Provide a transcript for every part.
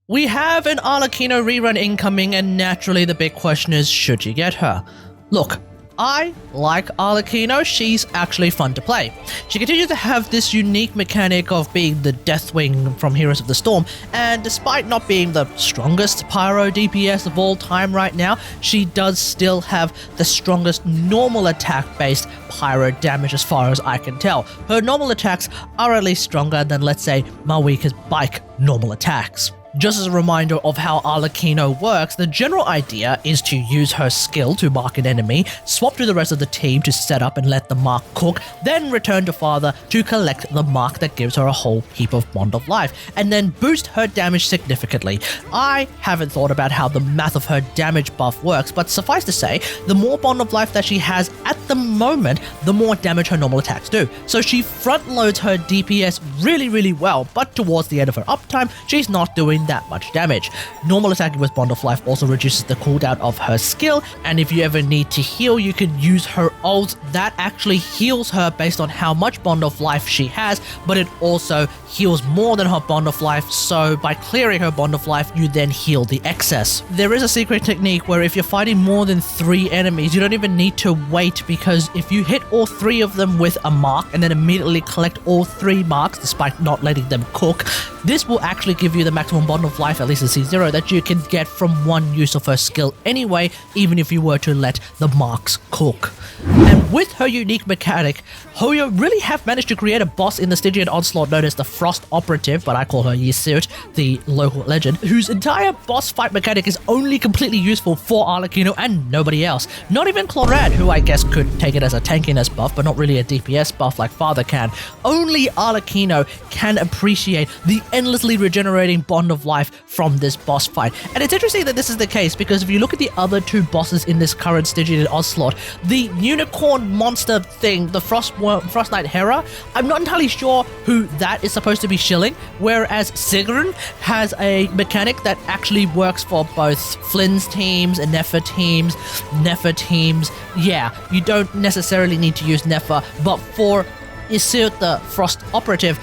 We have an Arlecchino rerun incoming, and naturally the big question is, should you get her? Look, I like Arlecchino. She's actually fun to play. She continues to have this unique mechanic of being the Deathwing from Heroes of the Storm, and despite not being the strongest Pyro DPS of all time right now, she does still have the strongest normal attack-based Pyro damage as far as I can tell. Her normal attacks are at least stronger than, let's say, Mavuika's bike normal attacks. Just as a reminder of how Arlecchino works, the general idea is to use her skill to mark an enemy, swap to the rest of the team to set up and let the mark cook, then return to Father to collect the mark that gives her a whole heap of Bond of Life, and then boost her damage significantly. I haven't thought about how the math of her damage buff works, but suffice to say, the more Bond of Life that she has at the moment, the more damage her normal attacks do. So she front loads her DPS really well, but towards the end of her uptime, she's not doing that much damage. Normal attacking with Bond of Life also reduces the cooldown of her skill, and if you ever need to heal, you can use her ult. That actually heals her based on how much Bond of Life she has, but it also heals more than her Bond of Life, so by clearing her Bond of Life, you then heal the excess. There is a secret technique where if you're fighting more than 3 enemies, you don't even need to wait, because if you hit all 3 of them with a mark and then immediately collect all 3 marks despite not letting them cook, this will actually give you the maximum Bond of Life, at least in C0, that you can get from one use of her skill anyway, even if you were to let the marks cook. And with her unique mechanic, Hoyo really have managed to create a boss in the Stygian Onslaught known as the Frost Operative, but I call her Yseut the Local Legend, whose entire boss fight mechanic is only completely useful for Arlecchino and nobody else. Not even Chlorad, who I guess could take it as a tankiness buff, but not really a DPS buff like Father can. Only Arlecchino can appreciate the endlessly regenerating Bond of Life from this boss fight. And it's interesting that this is the case, because if you look at the other 2 bosses in this current Stygian Onslaught, the unicorn monster thing, the Frost Knight Hera, I'm not entirely sure who that is supposed to be Shilling, whereas Sigrun has a mechanic that actually works for both Flynn's teams, Ineffa teams, Neffa teams. Yeah, you don't necessarily need to use Neffa, but for Yseut the Frost Operative,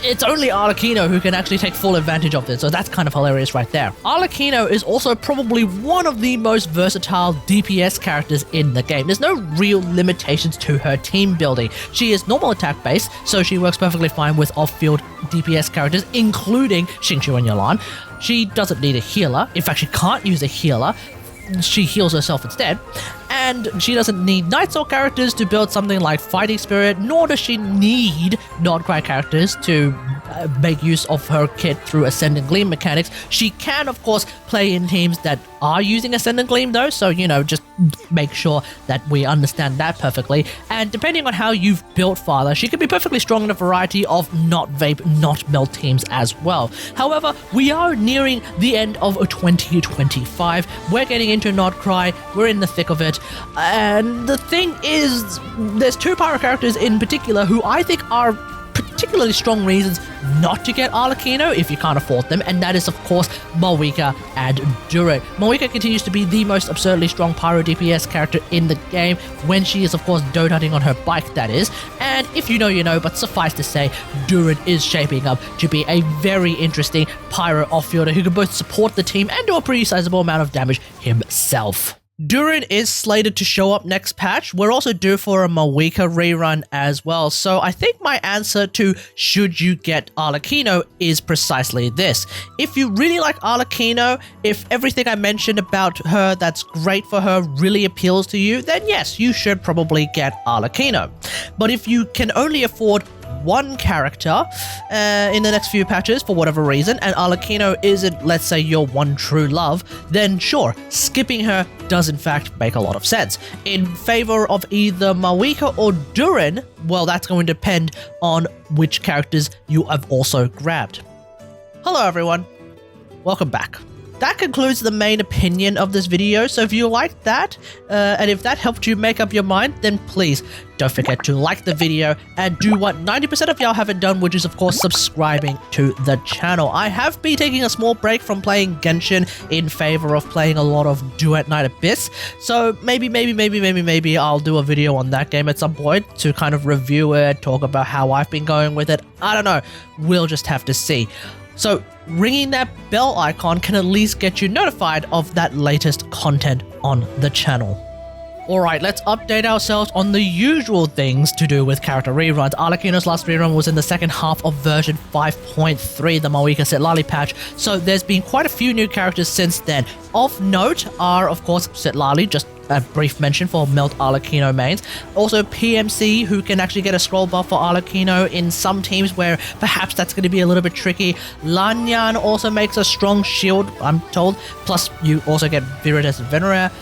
it's only Arlecchino who can actually take full advantage of this, so that's kind of hilarious right there. Arlecchino is also probably one of the most versatile DPS characters in the game. There's no real limitations to her team building. She is normal attack based, so she works perfectly fine with off-field DPS characters, including Xingqiu and Yalan. She doesn't need a healer. In fact, she can't use a healer. She heals herself instead, and she doesn't need Night Soul characters to build something like Fighting Spirit, nor does she need Nordcry characters to make use of her kit through Ascendant Gleam mechanics. She can, of course, play in teams that are using Ascendant Gleam though, so, you know, just make sure that we understand that perfectly. And depending on how you've built Father, she can be perfectly strong in a variety of not Vape, not Melt teams as well. However, we are nearing the end of 2025. We're getting into Nordcry, we're in the thick of it, and the thing is, there's 2 Pyro characters in particular who I think are particularly strong reasons not to get Arlecchino if you can't afford them, and that is, of course, Mavuika and Durin. Mavuika continues to be the most absurdly strong Pyro DPS character in the game, when she is, of course, donut hunting on her bike, that is. And if you know, you know, but suffice to say, Durin is shaping up to be a very interesting Pyro off-fielder who can both support the team and do a pretty sizable amount of damage himself. Durin is slated to show up next patch. We're also due for a Mavuika rerun as well, so I think my answer to should you get Arlecchino is precisely this. If you really like Arlecchino, if everything I mentioned about her that's great for her really appeals to you, then yes, you should probably get Arlecchino. But if you can only afford one character in the next few patches for whatever reason, and Arlecchino isn't, let's say, your one true love, then sure, skipping her does in fact make a lot of sense. In favor of either Mavuika or Durin, well, that's going to depend on which characters you have also grabbed. Hello everyone, welcome back. That concludes the main opinion of this video, so if you liked that, and if that helped you make up your mind, then please don't forget to like the video and do what 90% of y'all haven't done, which is, of course, subscribing to the channel. I have been taking a small break from playing Genshin in favor of playing a lot of Duet Night Abyss, so maybe I'll do a video on that game at some point to kind of review it, talk about how I've been going with it. I don't know, we'll just have to see. So ringing that bell icon can at least get you notified of that latest content on the channel. Alright, let's update ourselves on the usual things to do with character reruns. Arlecchino's last rerun was in the second half of version 5.3, the Mavuika Citlali patch, so there's been quite a few new characters since then. Of note are, of course, Citlali, just a brief mention for Melt Arlecchino mains. Also PMC, who can actually get a scroll buff for Arlecchino in some teams where perhaps that's going to be a little bit tricky. Lanyan also makes a strong shield, I'm told, plus you also get Viritus and Venera.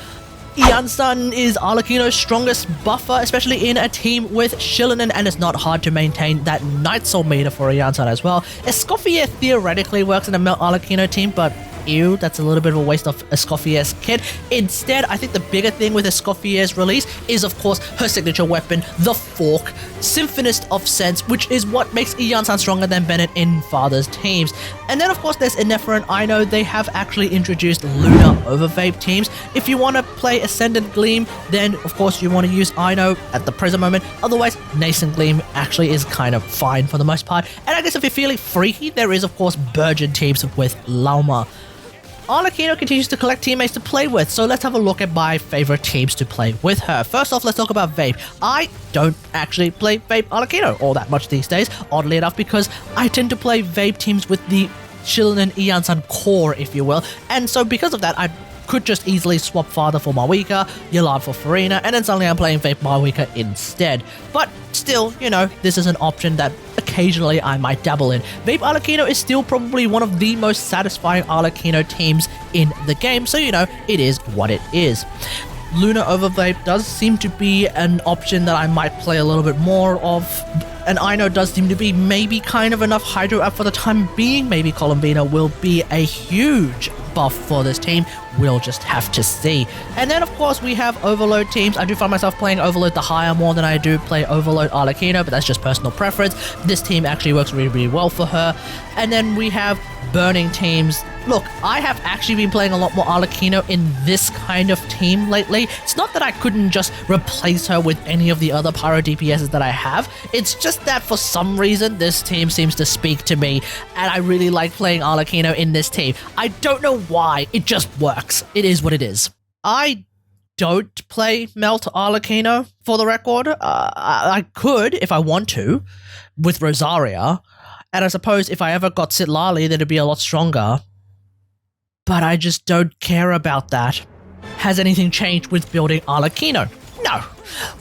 Iansan is Arlecchino's strongest buffer, especially in a team with Xilonen, and it's not hard to maintain that Night Soul meter for Iansan as well. Escoffier theoretically works in a Melt Arlecchino team, but ew, that's a little bit of a waste of Escoffier's kit. Instead, I think the bigger thing with Escoffier's release is, of course, her signature weapon, the Fork, Symphonist of Sense, which is what makes Iansan stronger than Bennett in Father's teams. And then, of course, there's Ineffa and Aino. They have actually introduced Lunar OverVape teams. If you want to play Ascendant Gleam, then, of course, you want to use Aino at the present moment. Otherwise, Nascent Gleam actually is kind of fine for the most part. And I guess if you're feeling freaky, there is, of course, Burgeon teams with Lauma. Arlecchino continues to collect teammates to play with, so let's have a look at my favorite teams to play with her. First off, let's talk about Vape. I don't actually play Vape Arlecchino all that much these days, oddly enough, because I tend to play Vape teams with the Shilling Iansan core, if you will, and so because of that, I could just easily swap Father for Mavuika, Yalad for Farina, and then suddenly I'm playing Vape Mavuika instead. But still, you know, this is an option that occasionally I might dabble in. Vape Arlecchino is still probably one of the most satisfying Arlecchino teams in the game, so you know, it is what it is. Lunar OverVape does seem to be an option that I might play a little bit more of, and Aino does seem to be maybe kind of enough Hydro up for the time being. Maybe Columbina will be a huge buff for this team. We'll just have to see. And then, of course, we have Overload teams. I do find myself playing Overload the Higher more than I do play Overload Arlecchino, but that's just personal preference. This team actually works really, really well for her. And then we have Burning teams. Look, I have actually been playing a lot more Arlecchino in this kind of team lately. It's not that I couldn't just replace her with any of the other Pyro DPSs that I have. It's just that for some reason, this team seems to speak to me, and I really like playing Arlecchino in this team. I don't know why, it just works. It is what it is. I don't play Melt Arlecchino, for the record. I could, if I want to, with Rosaria, and I suppose if I ever got Citlali, then it'd be a lot stronger. But I just don't care about that. Has anything changed with building Arlecchino? No.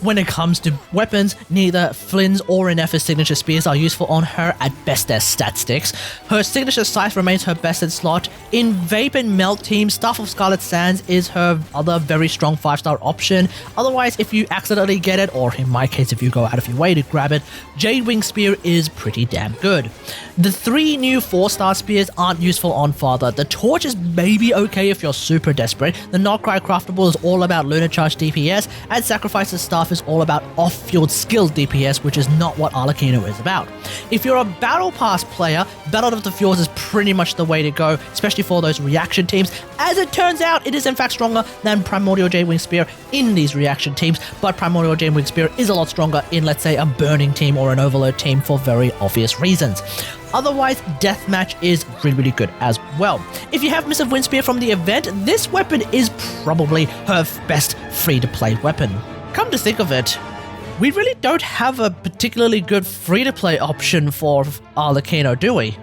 When it comes to weapons, neither Flynn's or Ineffa's signature spears are useful on her, at best as stat sticks. Her signature scythe remains her best in slot. In Vape and Melt team, Staff of Scarlet Sands is her other very strong 5-star option. Otherwise, if you accidentally get it, or in my case if you go out of your way to grab it, Jadewing Spear is pretty damn good. The 3 new 4-star spears aren't useful on Father. The Torch is maybe okay if you're super desperate. The Notcry Craftable is all about Lunar Charge DPS, and Sacrifice's Staff is all about off-field skill DPS, which is not what Arlecchino is about. If you're a Battle Pass player, Battle of the Fjords is pretty much the way to go, especially for those reaction teams. As it turns out, it is in fact stronger than Primordial Jadewing Spear in these reaction teams, but Primordial Jadewing Spear is a lot stronger in, let's say, a Burning team or an Overload team for very obvious reasons. Otherwise, Deathmatch is really, really good as well. If you have Missive Windspear from the event, this weapon is probably her best free-to-play weapon. Come to think of it, we really don't have a particularly good free-to-play option for Arlecchino, do we?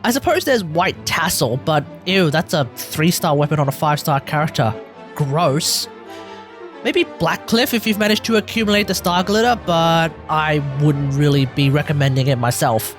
I suppose there's White Tassel, but ew, that's a 3-star weapon on a 5-star character. Gross. Maybe Blackcliff if you've managed to accumulate the Star Glitter, but I wouldn't really be recommending it myself.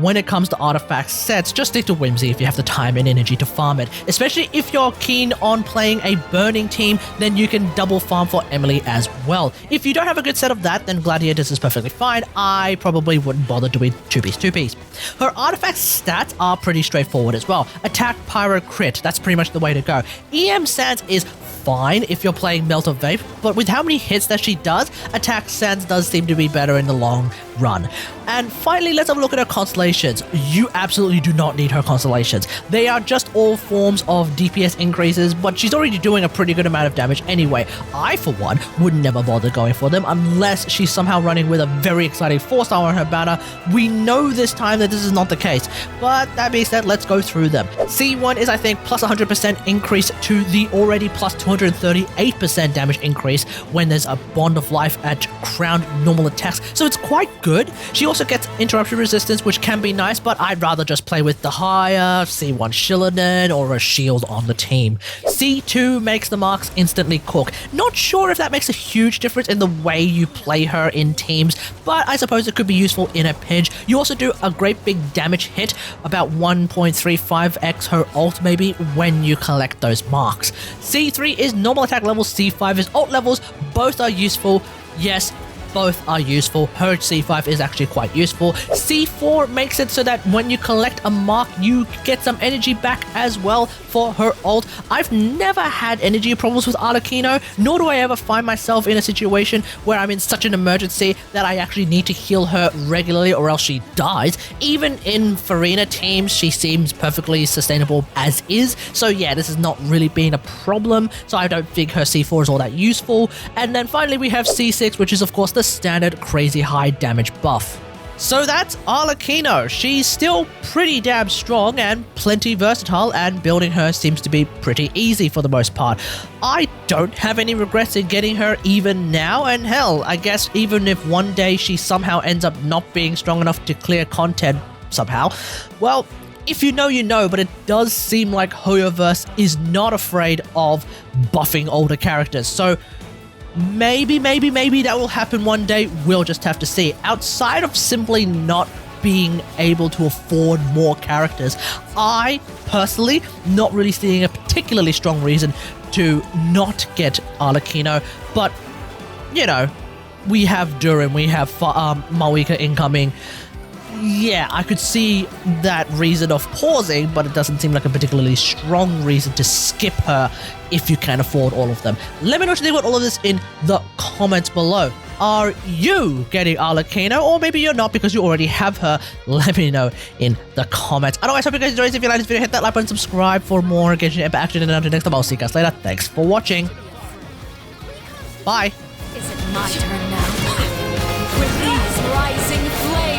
When it comes to artifact sets, just stick to Whimsy if you have the time and energy to farm it. Especially if you're keen on playing a Burning team, then you can double farm for Emily as well. If you don't have a good set of that, then Gladiators is perfectly fine. I probably wouldn't bother doing 2-piece. Her artifact stats are pretty straightforward as well. Attack, Pyro, Crit, that's pretty much the way to go. EM Sands is fine if you're playing Melt of Vape, but with how many hits that she does, Attack Sands does seem to be better in the long run. And finally, let's have a look at her constellations. You absolutely do not need her constellations. They are just all forms of DPS increases, but she's already doing a pretty good amount of damage anyway. I, for one, would never bother going for them unless she's somehow running with a very exciting 4-star on her banner. We know this time that this is not the case, but that being said, let's go through them. C1 is, I think, plus 100% increase to the already plus 238% damage increase when there's a Bond of Life at crowned normal attacks, so it's quite good. She also gets interruption resistance, which can be nice, but I'd rather just play with the higher C1 Xilonen or a shield on the team. C2 makes the marks instantly cook. Not sure if that makes a huge difference in the way you play her in teams, but I suppose it could be useful in a pinch. You also do a great big damage hit, about 1.35x her ult maybe, when you collect those marks. C3 is normal attack levels, C5 is ult levels, both are useful. Yes, both are useful. Her C5 is actually quite useful. C4 makes it so that when you collect a mark, you get some energy back as well for her ult. I've never had energy problems with Arlecchino, nor do I ever find myself in a situation where I'm in such an emergency that I actually need to heal her regularly or else she dies. Even in Farina teams, she seems perfectly sustainable as is. So yeah, this has not really been a problem, so I don't think her C4 is all that useful. And then finally we have C6, which is of course the standard crazy high damage buff. So that's Arlecchino. She's still pretty damn strong and plenty versatile, and building her seems to be pretty easy for the most part. I don't have any regrets in getting her even now, and hell, I guess even if one day she somehow ends up not being strong enough to clear content somehow, well, if you know, you know, but it does seem like Hoyoverse is not afraid of buffing older characters, so maybe that will happen one day. We'll just have to see. Outside of simply not being able to afford more characters, I personally not really seeing a particularly strong reason to not get Arlecchino, but you know, we have Durin, we have Mavuika incoming. Yeah, I could see that reason of pausing, but it doesn't seem like a particularly strong reason to skip her if you can afford all of them. Let me know what you think about all of this in the comments below. Are you getting Arlecchino, or maybe you're not because you already have her? Let me know in the comments. Otherwise, hope you guys enjoyed this. If you like this video, hit that like button, subscribe for more Genshin Impact action, and until next time, I'll see you guys later. Thanks for watching. Bye. Is it my turn now? With these rising flames.